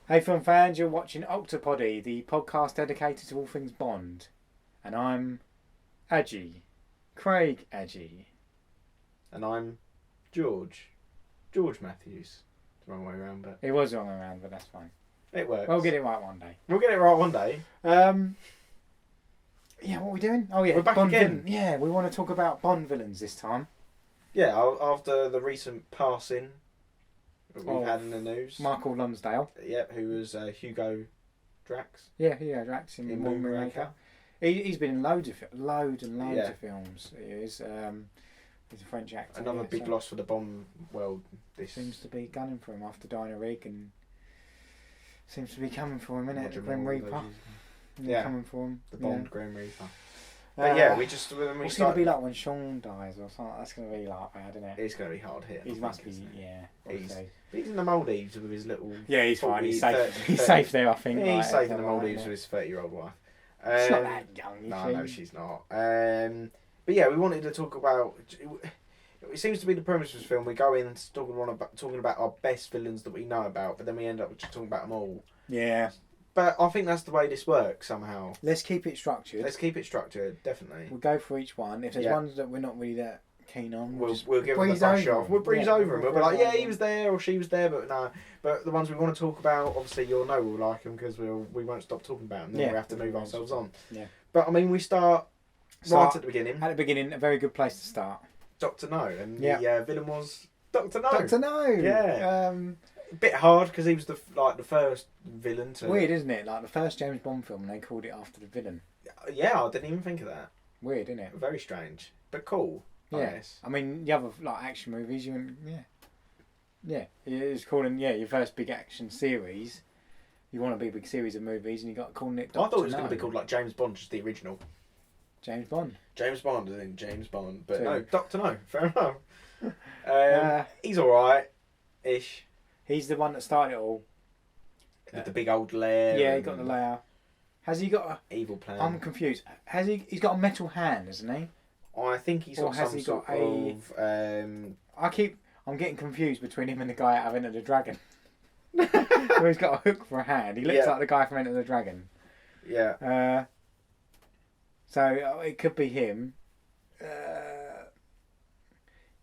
Hey film fans, you're watching Octopoddy, the podcast dedicated to all things Bond. And I'm Adji. Craig Adji. And I'm George. George Matthews. It's the wrong way around, but... It was wrong around, but that's fine. It works. We'll get it right one day. We'll get it right one day. Yeah, what are we doing? Oh yeah, we're back Bond again. Yeah, we want to talk about Bond villains this time. Yeah, after the recent passing that we've had in the news. Michael Lonsdale. Yep, who was Hugo Drax. Yeah, Drax in Moonraker. He's been in loads of films. He is. He's a French actor. Another big loss for the Bond world. This seems to be gunning for him after Dinah Rigg, and seems to be coming for him, innit? The Grim Moore, Reaper. Yeah, coming for him. The Bond Grim Reaper. But yeah, what's it going to be like when Sean dies or something? That's going to be like bad, isn't it? It's going to be hard hit. He must be, He's in the Maldives with his little... Yeah, he's fine. He's safe. He's safe there, I think. Yeah, he's safe in the Maldives with his 30-year-old wife. She's not that young, No, she's not. But yeah, we wanted to talk about... It seems to be the premise of this film. We go in talking about our best villains that we know about, but then we end up just talking about them all. Yeah. But I think that's the way this works somehow. Let's keep it structured. Definitely. We'll go for each one. If there's ones that we're not really that keen on, we'll give them a brush off. We'll breeze over them. We'll be like, yeah, he was there or she was there, but no. But the ones we want to talk about, obviously, you'll know we'll like them because we won't stop talking about them. Then we have to move ourselves on. Yeah. But I mean, we start right at the beginning. At the beginning, a very good place to start. Dr. No, and the villain was Dr. No. Dr. No. Yeah. A bit hard because he was the first villain to... Weird, isn't it? Like the first James Bond film, they called it after the villain. Yeah, I didn't even think of that. Weird, isn't it? Very strange, but cool. Yeah. I guess. I mean, the other action movies, it's calling your first big action series. You want a big series of movies, and you got calling it. I thought it was going to be called like James Bond, just the original. James Bond. James Bond, I think James Bond, but no, Dr. No. Fair enough. He's all right, ish. He's the one that started it all. With the big old lair. Yeah, he got the lair. Has he got a... Evil plan. I'm confused. He's got a metal hand, hasn't he? I think he's got some sort of... I'm getting confused between him and the guy out of Enter the Dragon. Where he's got a hook for a hand. He looks like the guy from Enter the Dragon. Yeah. So it could be him.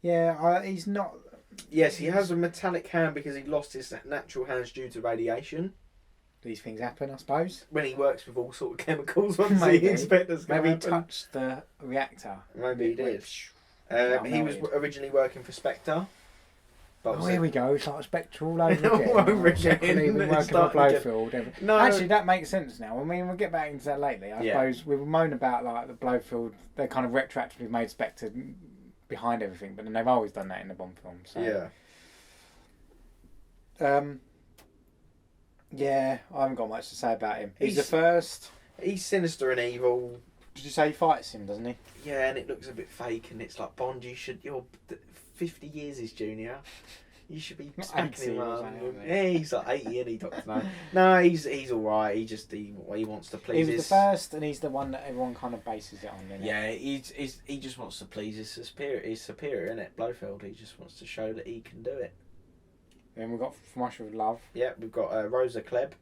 He's not... Yes, he has a metallic hand because he lost his natural hands due to radiation. These things happen, I suppose. When he works with all sort of chemicals, once the inspectors maybe he touched the reactor. Maybe he did. He was originally working for Spectre. Here we go. It's like Spectre all over again. All over again. Been working for Blofeld. No. Actually, that makes sense now. I mean, we'll get back into that lately. I suppose we were moaning about like the Blofeld. They kind of retroactively made Spectre behind everything, but then they've always done that in the Bond films. So. Yeah. I haven't got much to say about him. He's the first. He's sinister and evil. Did you say he fights him, doesn't he? Yeah, and it looks a bit fake, and it's like, Bond, you're 50 years his junior. You should be smacking him up. Yeah, he's like 80, and he talks now. No, he's all right. He wants to please. He was the first, and he's the one that everyone kind of bases it on. Isn't it? He just wants to please his superior. His superior, isn't it? Blofeld. He just wants to show that he can do it. Then we've got From Russia with Love. Yeah, we've got Rosa Klebb.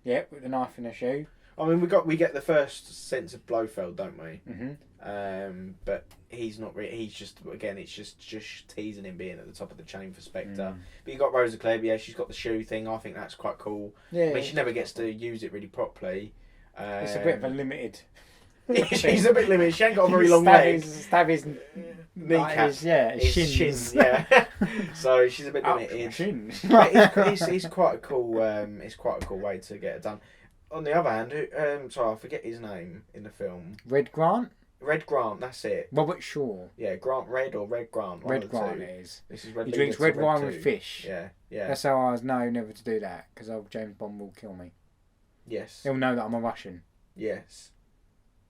Yeah, with the knife in her shoe. I mean, we get the first sense of Blofeld, don't we? Mm-hmm. But he's not really. He's just, again, it's just teasing him being at the top of the chain for Spectre. But you got Rosa Klebb. Yeah, she's got the shoe thing. I think that's quite cool. Yeah, I mean, she never gets to use it really properly. It's a bit of a limited. She's a bit limited. She ain't got a very long leg. Stab his kneecaps. His shins. Yeah. So she's a bit limited. Shins. It's quite a cool. It's quite a cool way to get it done. On the other hand, I forget his name in the film. Red Grant, that's it. Robert Shaw. Yeah, Grant Red or Red Grant. Red Grant it is. This is Red. He drinks red wine with fish. Yeah. That's how I know never to do that, because James Bond will kill me. Yes. He'll know that I'm a Russian. Yes.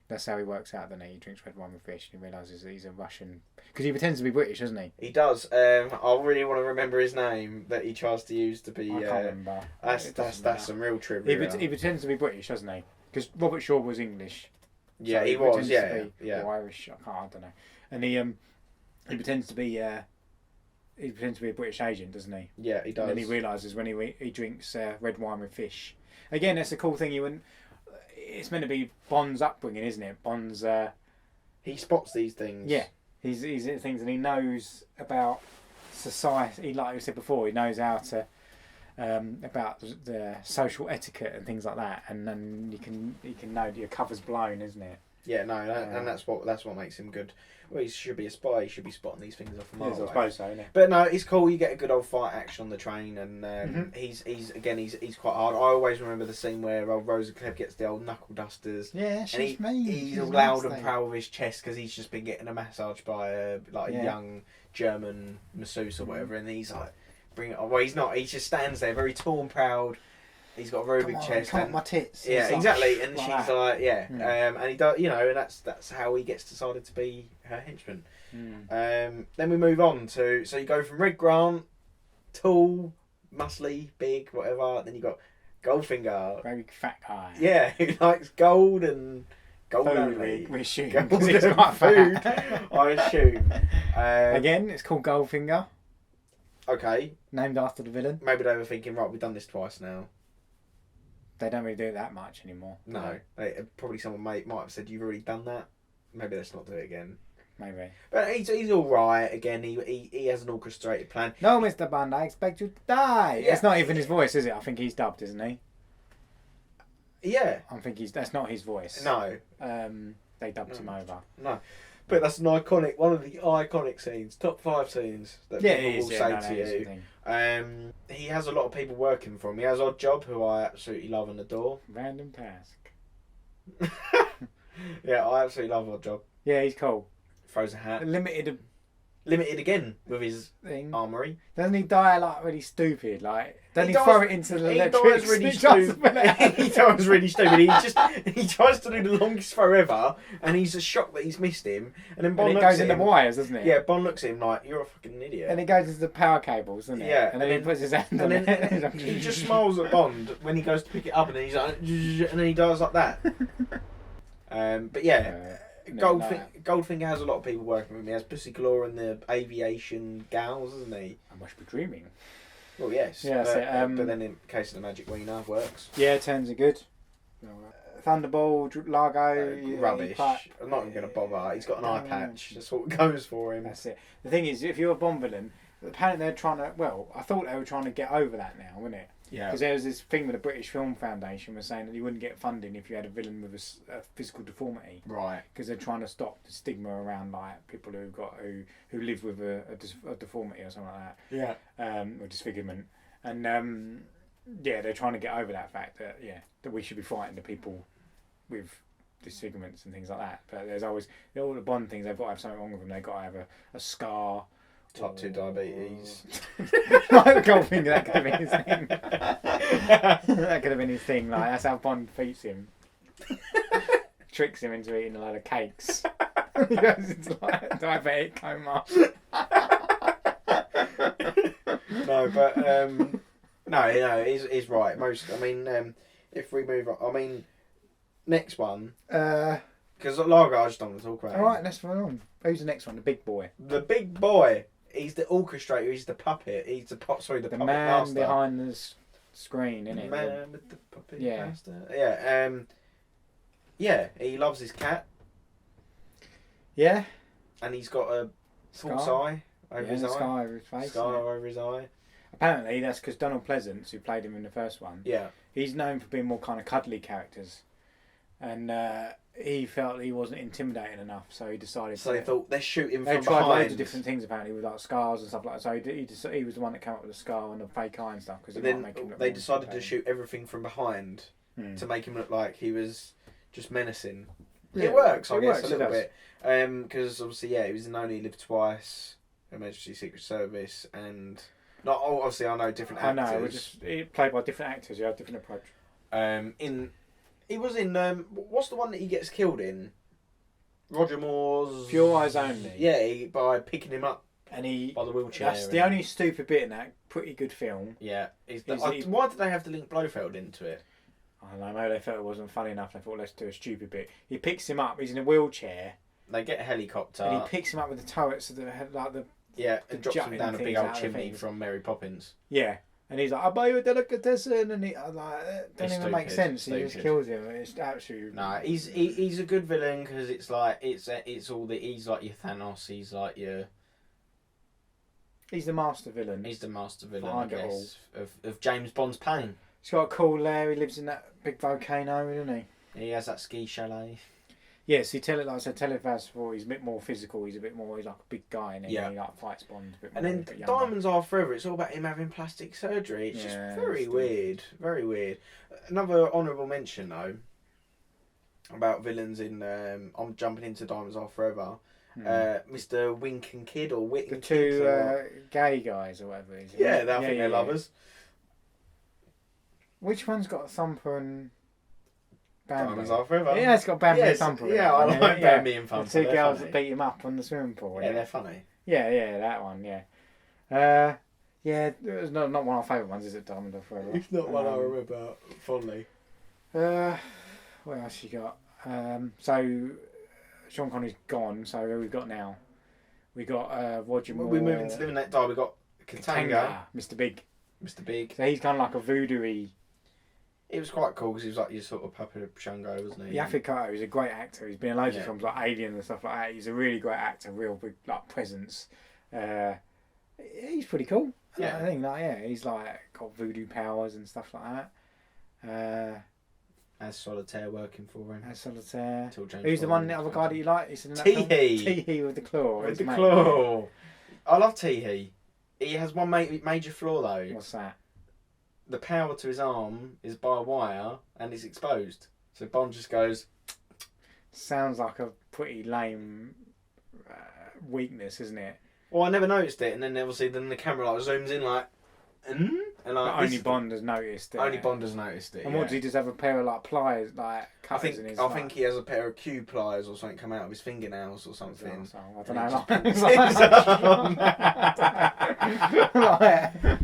That's how he works out, doesn't he? He drinks red wine with fish and he realises that he's a Russian. Because he pretends to be British, doesn't he? He does. I really want to remember his name that he tries to use to be... I can't remember. That's some real trivia. He pretends to be British, doesn't he? Because Robert Shaw was English. Yeah, so he was, or Irish, I don't know. And he pretends to be he pretends to be a British agent, doesn't he? Yeah, he does. And then he realises when he drinks red wine with fish. Again, that's a cool thing. It's meant to be Bond's upbringing, isn't it? Bond's. He spots these things. Yeah, he's at things, and he knows about society. Like we said before, he knows how to about the social etiquette and things like that. And then you can know your cover's blown, isn't it? Yeah, no, and that's what makes him good. Well, he should be a spy. He should be spotting these things off a mile away. I suppose so, isn't it? But no, it's cool. You get a good old fight action on the train, and he's quite hard. I always remember the scene where old Rosa Klebb gets the old knuckle dusters. Yeah, she's mean. He's all loud and proud with his chest because he's just been getting a massage by a young German masseuse or whatever, and he's like, bring it on. Well, he's not. He just stands there, very tall and proud. He's got a very big chest. And my tits. Yeah, exactly. And like she's that. like, and he does, and that's how he gets decided to be her henchman. Then we move on to, so you go from Red Grant, tall, muscly, big, whatever. Then you got Goldfinger, very fat guy. Yeah, who likes gold and gold food, only. we assume. Gold Because it's quite food, fat. I assume. Again, it's called Goldfinger. Okay. Named after the villain. Maybe they were thinking, right, we've done this twice now. They don't really do it that much anymore. No, probably someone might have said you've already done that. Maybe let's not do it again. Maybe. But he's all right. Again, he has an orchestrated plan. No, Mr. Bond, I expect you to die. Yeah. It's not even his voice, is it? I think he's dubbed, isn't he? Yeah. I think that's not his voice. No. They dubbed him over. No. But that's one of the iconic scenes, top 5 scenes that people will say to you. He has a lot of people working for him. He has Oddjob, who I absolutely love and adore. Random task. Yeah, I absolutely love Oddjob. Yeah, he's cool. Throws a hat. Limited again with his thing. armoury. Doesn't he die like really stupid? Like, doesn't he throw it into the He electric? dies really stupid. He dies really stupid. He tries to do the longest throw ever, and he's just shocked that he's missed him. And then Bond and it looks goes at in him. the wires, doesn't it? Yeah, Bond looks at him like, you're a fucking idiot. And it goes into the power cables, doesn't it? Yeah. And then he puts his hand on and it. then he just smiles at Bond when he goes to pick it up, and then he's like, and then he dies like that. But yeah. Goldfinger has a lot of people working with him. He has Pussy Galore and the aviation gals, doesn't he? I must be dreaming. Well, yes. Yeah, but then in case of the Magic Wiener, works. Yeah, turns are good. Thunderball, Largo. Rubbish. I'm not even going to bother. He's got an eye patch. That's what goes for him. That's it. The thing is, if you're a Bond villain, apparently they're trying to. Well, I thought they were trying to get over that now, wasn't it? Yeah. Because there was this thing with the British Film Foundation was saying that you wouldn't get funding if you had a villain with a physical deformity. Right. Because they're trying to stop the stigma around like people who live with a deformity or something like that. Yeah. Or disfigurement, and they're trying to get over that fact that we should be fighting the people with disfigurements and things like that. But there's always all the Bond things. They've got to have something wrong with them. They've got to have a scar. Type 2 diabetes. Like Goldfinger, that could have been his thing. That could have been his thing. Like that's how Bond defeats him. Tricks him into eating a load of cakes. He goes into like a diabetic coma. No, he's right. If we move on, next one. Because Largo, I just don't want to talk about. All right, let's move on. Who's the next one? The big boy. The big boy. He's the orchestrator. He's the puppet. He's the puppet man master. behind the screen, isn't The it? man with the puppet Yeah. master. Yeah. Yeah. He loves his cat, Yeah. and he's got a false Scar. eye over his eye. Scar over his face. Scar yeah. over his eye. Apparently, that's because Donald Pleasance, who played him in the first one, Yeah. he's known for being more kind of cuddly characters, and he felt he wasn't intimidating enough, so he decided. So they thought they're shooting they from tried behind. loads of different things apparently with like scars and stuff like that. So he was the one that came up with the scar and the fake eye and stuff. But then they decided to shoot everything from behind to make him look like he was just menacing. Yeah, it works. it I guess works, a little bit. Because obviously, he was in Only Live Twice, Emergency Secret Service, and not obviously I know different actors. I know, it played by different actors. You have different approach. He was in what's the one that he gets killed in? Roger Moore's Pure Eyes Only. Yeah, by picking him up and by the wheelchair. That's the only stupid bit in that pretty good film. Yeah, why did they have to link Blofeld into it? I don't know. Maybe they felt it wasn't funny enough. They thought let's do a stupid bit. He picks him up. He's in a wheelchair. They get a helicopter. And he picks him up with the turrets of the Yeah, and drops him jutting down a big things old out of chimney things. from Mary Poppins. Yeah. And he's like, I'll buy you a delicatessen, and I'm like, it doesn't It's even make stupid, sense. He just kills him. It's absolutely. No, he's a good villain because it's like it's all the he's like your Thanos. He's like your. He's the master villain. He's the master villain, Behind I it guess, of James Bond's pain. He's got a cool lair. He lives in that big volcano, doesn't he? He has that ski chalet. Yes, like I said, Telephas before, he's a bit more physical. He's like a big guy, and he like fights Bond a bit more. And then Diamonds Are Forever. It's all about him having plastic surgery. It's just very weird, very weird. Another honourable mention though about villains in. I'm jumping into Diamonds Are Forever. Mr. Wink and Kid or Wit and Kid. The two gay guys or whatever. It is, yeah, I think they're lovers. Which one's got Thumper and Bambi? Diamonds Are Forever. Yeah, it's got Bambi and Thumper. Yeah, I like Bambi and Thumper. The two girls that beat him up on the swimming pool. Yeah, they're funny. Yeah, that one. Yeah, it's not one of my favourite ones, is it? Diamonds Are Forever. It's not one I remember fondly. What else you got? So Sean Connery's gone. So who we got now? We got Roger Moore. We're moving to Live and Let Die. We got Katanga, Mr. Big. Mr. Big. So he's kind of like a voodoo-y. It was quite cool because he was like your sort of puppet Shango, wasn't he? Yaphet Kotto is a great actor. He's been in loads of films like Alien and stuff like that. He's a really great actor, real big like presence. He's pretty cool. Yeah, I think he's like got voodoo powers and stuff like that. As Solitaire working for him. As Solitaire. Who's the other guy that you like? Teehee. Teehee with the claw. With the claw. I love Teehee. He has one major flaw though. What's that? The power to his arm is by a wire and is exposed. So Bond just goes. Sounds like a pretty lame weakness, isn't it? Well, I never noticed it, and then obviously the camera like zooms in like, and like only Bond has noticed it. Only Bond has noticed it. And what does he just have a pair of like pliers, like cutters in his? I think he has a pair of Q pliers or something come out of his fingernails or something. I don't know.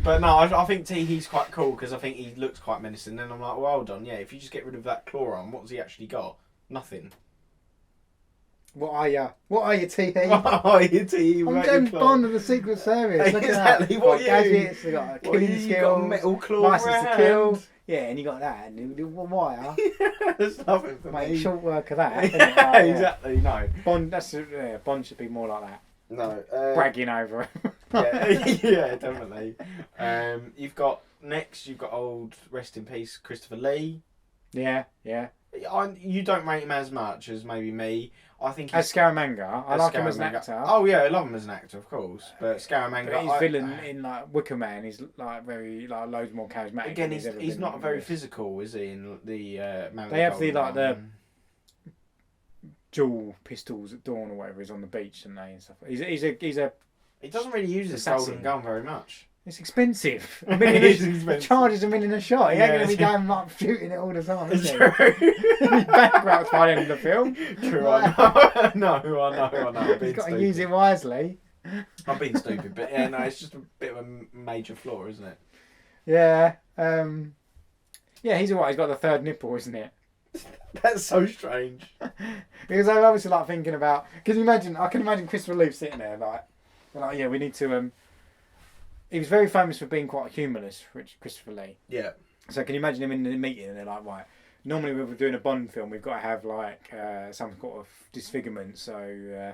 But no, I think Teehee's quite cool because I think he looks quite menacing. And then I'm like, well done, yeah. If you just get rid of that claw arm, what's he actually got? Nothing. What are you, Teehee? What are you, Teehee? I'm James Bond of the Secret Service. Exactly. What are you? Gadgets, you got killing skills. You got a metal claw license to kill. Yeah, and you got that. And the wire. There's nothing for Make me. short work of that. Yeah, exactly. No. Bond. Bond should be more like that. No. Bragging over it. Yeah, definitely. You've got old rest in peace Christopher Lee. Yeah. You don't rate him as much as maybe me. I think as Scaramanga. I like him as an actor. Oh yeah, I love him as an actor, of course. But Scaramanga. But his villain in like Wicker Man, he's like very loads more charismatic. Again, he's not very physical, is he? In the Man they have the dual pistols at dawn or whatever is on the beach, and they and stuff. He's a. He doesn't really use his golden gun very much. It's expensive. It charges $1 million a shot. He ain't going to be going like shooting it all the time. Is he? He's bankrupt by the end of the film. True, I know. He's got to use it wisely. I'm being stupid, but yeah, no, it's just a bit of a major flaw, isn't it? Yeah. He's alright. He's got the third nipple, isn't it? That's so strange. Because I'm obviously like thinking about. I can imagine Christopher Lee sitting there like, we need to. He was very famous for being quite a humorless, Christopher Lee. Yeah. So can you imagine him in the meeting and they're like, right, normally when we're doing a Bond film, we've got to have like some sort of disfigurement. So you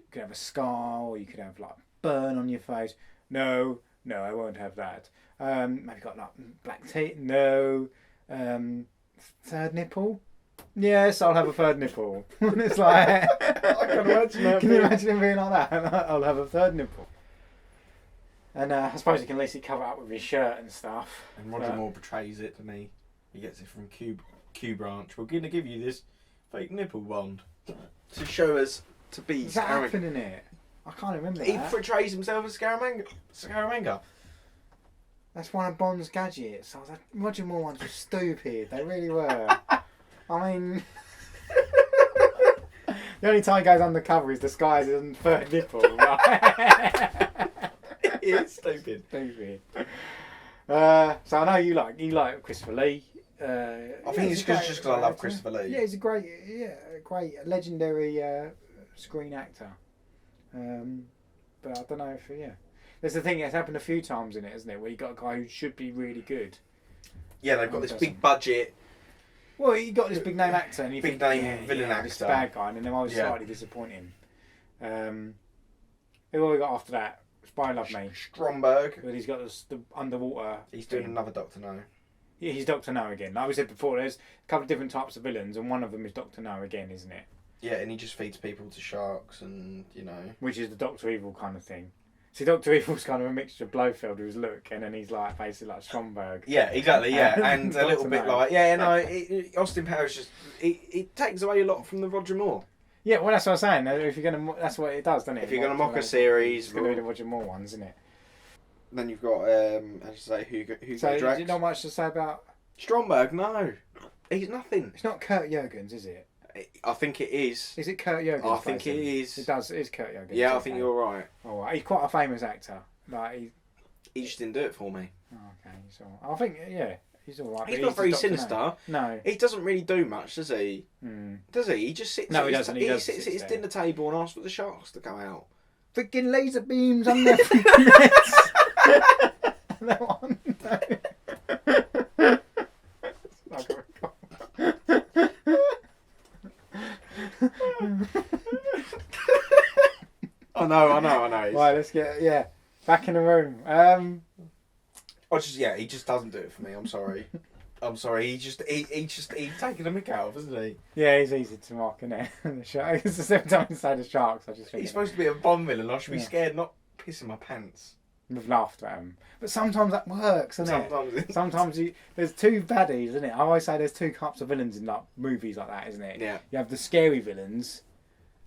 could have a scar or you could have like burn on your face. No, I won't have that. Maybe got like black teeth. No. Third nipple? Yes, I'll have a third nipple. It's like... I can imagine that. Can you imagine him being like that? I'll have a third nipple. And I suppose he can at least cover it up with his shirt and stuff. And Roger Moore betrays it to me. He gets it from Q Branch. We're going to give you this fake nipple Bond to show us to be Is that happening in it? I can't remember He that. portrays himself as Scaramanga. That's one of Bond's gadgets. I was like, Roger Moore ones were stupid. They really were. I mean... The only time he goes undercover is disguised as a third nipple. It's stupid. So I know you like Christopher Lee. I think it's just because I love Christopher Lee. Yeah, he's a great legendary screen actor. But but I don't know if There's the thing. It's happened a few times in it, isn't it? Where you got a guy who should be really good. Yeah, they've got this big budget. Well, you got this big name actor, and you big think, name villain actor, this bad guy, and then they're always slightly disappointing. Who have we got after that? Spy Love Me. Stromberg. But he's got the underwater. He's doing another Doctor No. Yeah, he's Doctor No again. Like we said before, there's a couple of different types of villains, and one of them is Doctor No again, isn't it? Yeah, and he just feeds people to sharks, and which is the Doctor Evil kind of thing. See, Doctor Evil's kind of a mixture of Blofeld, who's Look, and then he's like basically like Stromberg. Yeah, exactly. Yeah, and a little bit like Austin Powers just it takes away a lot from the Roger Moore. Yeah, well, that's what I'm saying. If you're gonna, that's what it does, doesn't it? If you're gonna mock a series, it's gonna be the Roger Moore ones, isn't it? Then you've got as you say, Hugo so Drax. Is not much to say about Stromberg? No, he's nothing. It's not Kurt Jurgens, is it? I think it is. Is it Kurt Jurgens? I think it is. It is Kurt Jurgens. Yeah, I think you're right. All right, he's quite a famous actor. Like he just didn't do it for me. Oh, okay, he's all right. I think he's all right. He's not very sinister. No, he doesn't really do much, does he? Does he? He just sits. No, he doesn't. He sits at his dinner table and asks for the sharks to come out. Freaking laser beams on their freaking heads. That one. I know. Right, let's get back in the room. He just doesn't do it for me. I'm sorry. He's taking the mick out of, isn't he? Yeah, he's easy to mock, isn't it? The shark. It's the same time inside the sharks. I just think he's supposed to be a Bond villain. I should be scared, not pissing my pants. We've laughed at him, but sometimes that works, doesn't it? Sometimes there's two baddies, isn't it? I always say there's two types of villains in like movies like that, isn't it? Yeah. You have the scary villains,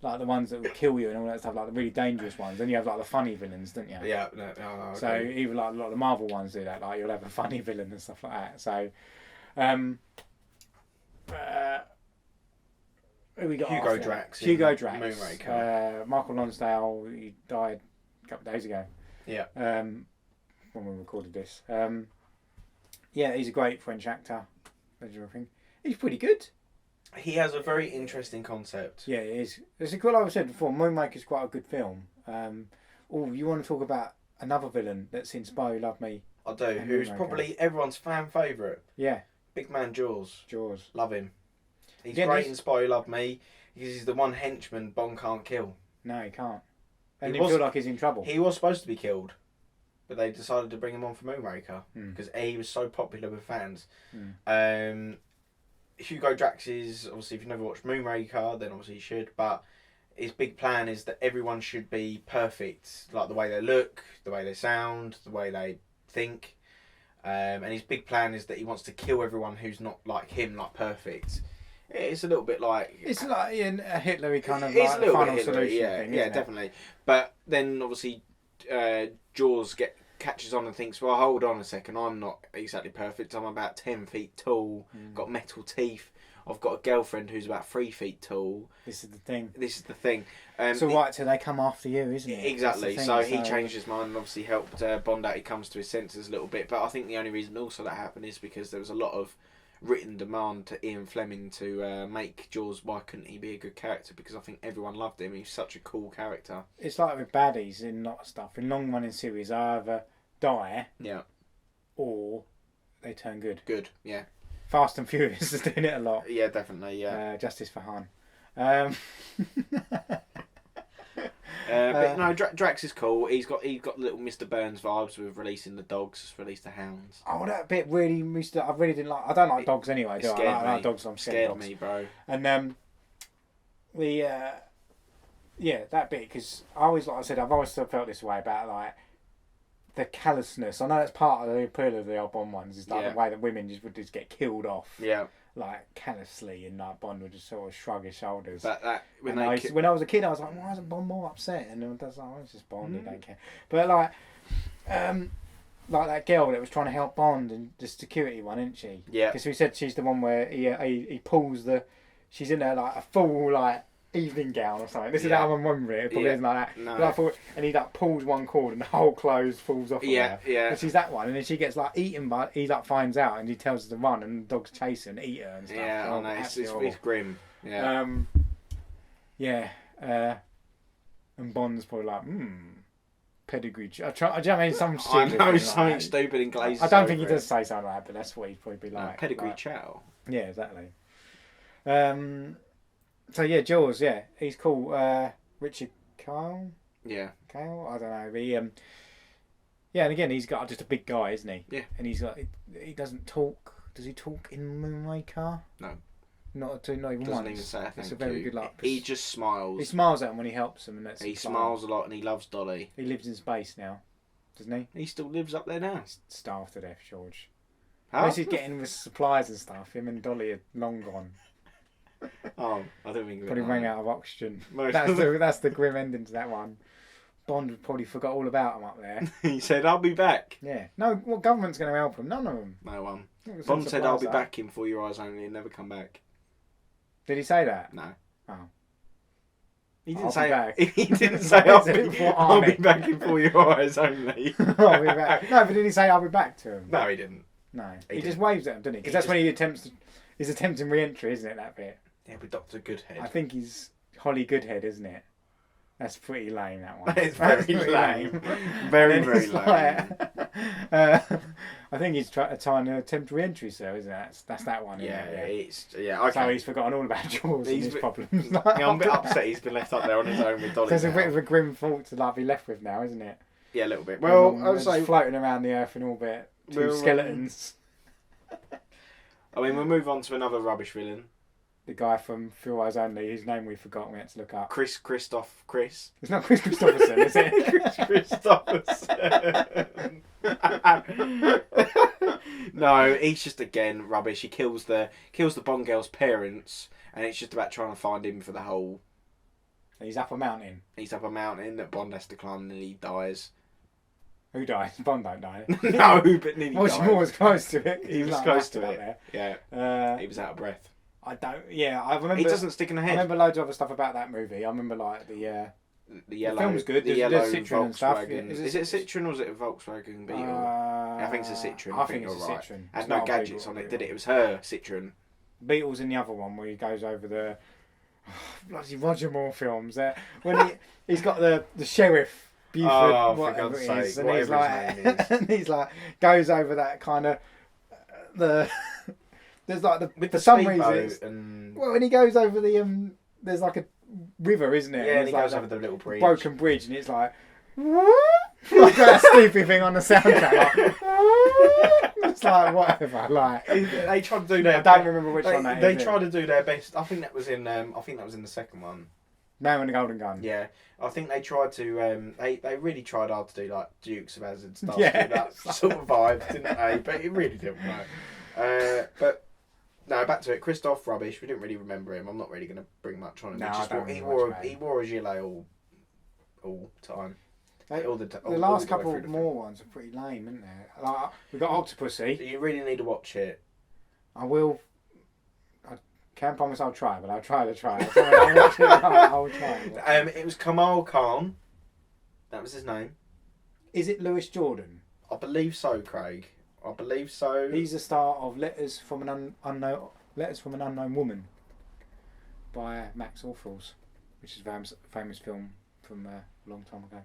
like the ones that will kill you and all that stuff, like the really dangerous ones. Then you have like the funny villains, don't you? Yeah. No, okay. So even like a lot of the Marvel ones do that. Like you'll have a funny villain and stuff like that. So, who we got? Hugo Drax. Moonraker. Michael Lonsdale. He died a couple of days ago. Yeah. When we recorded this. Yeah, he's a great French actor. He's pretty good. He has a very interesting concept. Yeah, it is. It's like I said before, Moonraker's quite a good film. You want to talk about another villain that's in Spy Who Loved Me? I do. Who's probably everyone's fan favourite. Yeah. Big man Jaws. Jaws. Love him. He's great in Spy Who Loved Me because he's the one henchman Bond can't kill. No, he can't. And he feel like he's in trouble. He was supposed to be killed, but they decided to bring him on for Moonraker because he was so popular with fans. Hugo Drax is, obviously, if you've never watched Moonraker, then obviously you should, but his big plan is that everyone should be perfect, like the way they look, the way they sound, the way they think. And his big plan is that he wants to kill everyone who's not like him, like perfect. It's a little bit like... It's like a Hitler-y kind of it's like a little final bit solution thing, yeah, definitely. But then, obviously, Jaws catches on and thinks, well, hold on a second, I'm not exactly perfect. I'm about 10 feet tall, got metal teeth. I've got a girlfriend who's about 3 feet tall. This is the thing. It's all right till they come after you, isn't it? Exactly. So he changed his mind and obviously helped Bond out. He comes to his senses a little bit. But I think the only reason also that happened is because there was a lot of written demand to Ian Fleming to make Jaws. Why couldn't he be a good character? Because I think everyone loved him. He's such a cool character. It's like with baddies in a lot of stuff. In long running series, they either die, or they turn good. Good, yeah. Fast and Furious is doing it a lot. Yeah, definitely. Yeah. Justice for Han. But no, Drax is cool. He's got little Mr. Burns vibes with releasing the dogs, release the hounds. Oh, that bit really I really didn't like. I don't like dogs anyway. Do I? I like dogs. I'm scared of dogs. Me, bro. And that bit, because I always, like I said, I've always felt this way about like the callousness. I know that's part of the appeal of the old Bond ones, is like the way that women would just get killed off. Yeah. Like callously, and like Bond would just sort of shrug his shoulders. But when I was a kid, I was like, why isn't Bond more upset? And I was like, oh, it's just Bond, he don't care. But like that girl that was trying to help Bond, and the security one, isn't she? Yeah. Because we said she's the one where he pulls she's in there like a full like evening gown or something. This is how I'm remembering it. It probably isn't like that. No. And he like pulls one cord and the whole clothes falls off. Yeah. And she's that one, and then she gets like eaten by. He like finds out and he tells her to run, and the dogs chase her and eat her and stuff. Yeah, so I know. It's grim. Yeah. And Bond's probably like, pedigree. Do you know what I mean? Some I stupid know thing something like stupid and glazes. I don't think he over does it. say something like that, but that's what he'd probably be like. Pedigree like, chow. Yeah, exactly. So yeah, Jaws. Yeah, he's called Richard Kyle. Yeah. Kyle. I don't know. He yeah, and again, he's got just a big guy, isn't he? Yeah. And he's got he doesn't talk. Does he talk in Moonraker? No. Not even Doesn't once. even say It's a very good like. He just smiles. He smiles at him when he helps him, and that's. He smiles a lot, and he loves Dolly. He lives in space now, doesn't he? He still lives up there now. He's starved to death, George. How? Unless he's getting with supplies and stuff. Him and Dolly are long gone. Oh, I don't think. Probably ran out of oxygen. Most That's the grim ending to that one. Bond probably forgot all about him up there. He said, "I'll be back." Yeah. No, what government's going to help him? None of them. No one. Some Bond said, "I'll be supplies back in For Your Eyes Only," and never come back. Did he say that? No. Oh. He I'll didn't be say. back. He didn't say, He said it for I'll be Army. back in For Your Eyes Only." I'll be back. No, but did he say I'll be back to him? No, he didn't. No. He He just didn't. waves at him, doesn't he? Because He that's just- when he attempts. He's attempting re-entry, isn't it? That bit. Yeah, with Dr. Goodhead. I think he's Holly Goodhead, isn't it? That's pretty lame. That one. It's That's very pretty lame. Very, And then very it's lame. I think he's trying to attempt re-entry, so isn't it? That's that one. Yeah, isn't it? it's okay. So he's forgotten all about Jaws and He's his bit- problems. Yeah, I'm a bit upset he's been left up there on his own with Dolly. There's a now. bit of a grim thought to like be left with now, isn't it? Yeah, a little bit. Well, I would Just say. floating around the earth in orbit, two Well, skeletons. I mean, we'll move on to another rubbish villain. The guy from Few Eyes Only, whose name we forgot, we had to look up. Chris. It's not Chris Christopherson, is it? Christopherson. No, he's just again rubbish. He kills the Bond girl's parents, and it's just about trying to find him for the whole. He's up a mountain. He's up a mountain that Bond has to climb, and he dies. Who dies? Bond don't die. No, but nearly Well, died. was close to it. He was like close to knackered it. up Yeah, there. he was out of breath. I don't. Yeah, I remember. He doesn't stick in the I head. remember loads of other stuff about that movie. I remember like the The film was good. The There's yellow Citroen and stuff. Volkswagen. Yeah, Is it a Citroen or is it a Volkswagen Beetle? I think it's a Citroen. I think it's a you're right. Citroen. Had It's no not a gadgets Beetle, on it, Beetle. did it? It was her Citroen. Beatles in the other one where he goes over the bloody Roger Moore films. When he's got the sheriff Buford, Oh, for whatever God's it is, sake, and he's whatever like, his name is. and he's like goes over that kind of the. There's like With for the some speedboat reason. and Well, when he goes over the there's like a river, isn't it? yeah, and he there's goes like over the little bridge. broken bridge, and it's like. Like that stupid thing on the soundtrack. Like, it's like whatever. Like They tried to do I their. don't remember which one that They is. tried to do their best. I think that was in. I think that was in the second one. Man with the Golden Gun. Yeah, I think they tried to. They really tried hard to do like Dukes of Hazzard stuff. Yeah. That sort of vibe, didn't they? But it really didn't work. But no, back to it. Christoph rubbish. We didn't really remember him. I'm not really going to bring much on him. No, He I just don't wore, he remember wore much about he him. wore a gilet all time. All the The last couple of more ones are pretty lame, isn't there? Like, we got Octopussy. You really need to watch it. I will. I can't promise I'll try, but I'll try to try. I'll watch it. I'll try. It was Kamal Khan. That was his name. Is it Lewis Jordan? I believe so, Craig. I believe so. He's the star of Letters from an Unknown Woman by Max Orphels, which is a famous film from a long time ago.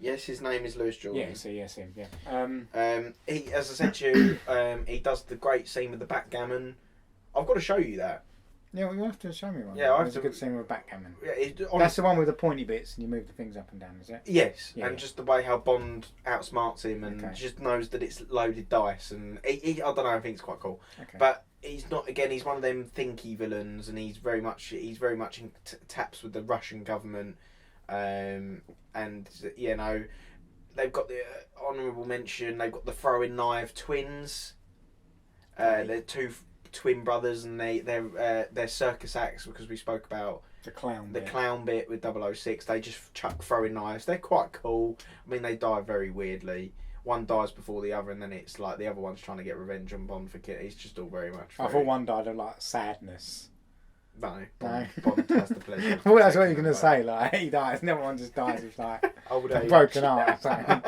Yes, his name is Lewis Jordan. Yeah, so yes, him. Yeah. He, as I said to you, he does the great scene with the backgammon. I've got to show you that. Yeah, well, you have to show me one. Yeah, I have There's a to- good scene with backgammon. Yeah, That's the one with the pointy bits and you move the things up and down, is it? yes, Yeah. and just the way how Bond outsmarts him and Okay. just knows that it's loaded dice, and I don't know, I think it's quite cool. Okay. But he's not. Again, he's one of them thinky villains, and he's very much in taps with the Russian government, and you know, they've got the honourable mention. They've got the throwing knife twins. They're two twin brothers, and they're circus acts because we spoke about the clown. the bit. clown bit with 006. They just chuck throwing knives. They're quite cool. I mean, they die very weirdly. One dies before the other, and then it's like the other one's trying to get revenge on Bond for Kit. He's just all very much. I thought one died of like sadness. No, No. Bond has the pleasure. of Well, that's what you're taking going to the say. Like he dies, and everyone just dies with like old a age. broken heart or something.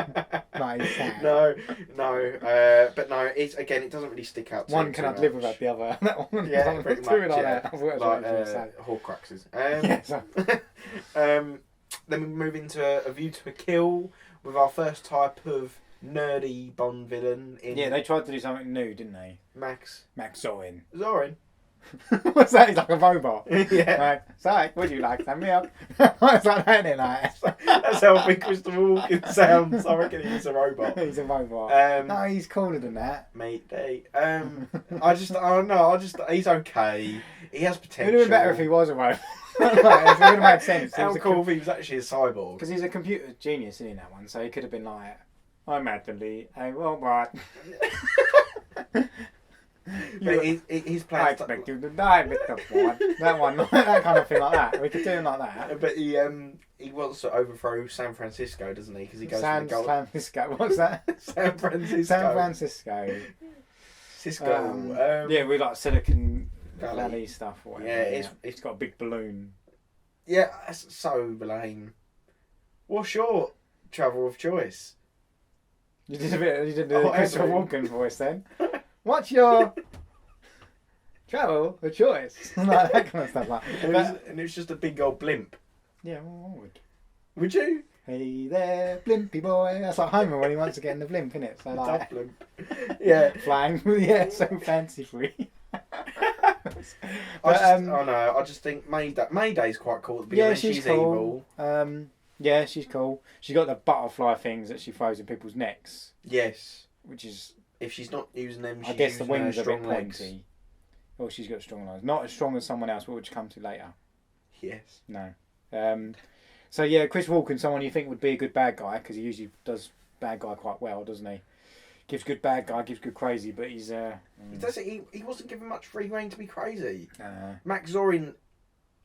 Like he's sad. No, but no. It's again, it doesn't really stick out. One cannot live without the other. That one. Yeah, pretty Two much. like Yeah. that. I thought that's what Like you were going to say. Horcruxes. Yeah, so, Then we move into A View to a Kill with our first type of nerdy Bond villain in They tried to do something new, didn't they? Max Zorin. Zorin. What's that? He's like a robot. Yeah. Like, sorry, would you like some milk? What's that, ain't it? Like? That's how I think Christopher Walken sounds. I reckon he's a robot. He's a robot. No, he's cooler than that. Mate, I don't know. He's okay. He has It potential. would have been better if he was a robot. Like, it would have made sense. How cool if he was actually a cyborg. Because he's a computer genius in that one, so he could have been like, I'm Anthony, a robot. But his I plans. expect you to die, Mr. Ford. That one, that kind of thing like that. We could do him like that. But he wants to overthrow San Francisco, doesn't he? Because he goes San to the gold. Francisco. What's that? San Francisco. San Francisco. Cisco. Yeah, we like Silicon Valley. Valley stuff. Or whatever. Yeah, it's got a big balloon. Yeah, that's so lame. What's your travel of choice? You did the Christopher Walken voice then. What's your travel of choice? Like that kind of stuff. Like. And it was just a big old blimp. Yeah, well, I would. Would you? Hey there, blimpy boy. That's like Homer when he wants to get in the blimp, isn't it? So like, blimp. Yeah. flying. Yeah, so fancy free. I just think Mayday's quite cool. Yeah, she's cool. Evil. Yeah, she's cool. She's got the butterfly things that she throws in people's necks. Yes. Which is... If she's not using them, she's I guess the wings are a bit legs. pointy. Well, she's got strong legs. Not as strong as someone else, but which come to later. Yes. No. So yeah, Chris Walken, someone you think would be a good bad guy, because he usually does bad guy quite well, doesn't he? Gives good bad guy, gives good crazy, but he's... He wasn't given much free rein to be crazy. Nah. Max Zorin,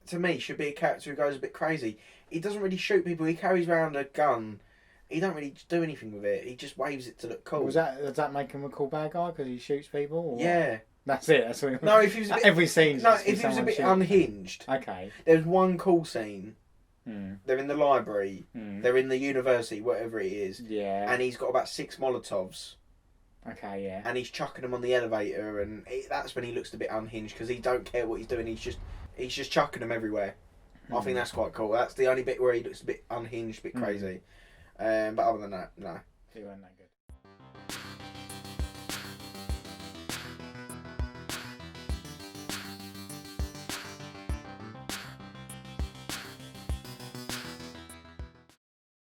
to me, should be a character who goes a bit crazy. He doesn't really shoot people. He carries around a gun. He don't really do anything with it. He just waves it to look cool. Does that make him a cool bad guy because he shoots people? Or yeah. What? That's it. That's what he... No, if he was a bit... Every scene. No, if he was a bit unhinged. Okay. There's one cool scene. Hmm. They're in the library. They're in the university, whatever it is. Yeah. And he's got about 6 Molotovs. Okay, yeah. And he's chucking them on the elevator, and that's when he looks a bit unhinged because he don't care what he's doing. He's just chucking them everywhere. I think that's quite cool. That's the only bit where he looks a bit unhinged, a bit crazy. But other than that, no. He wasn't that good.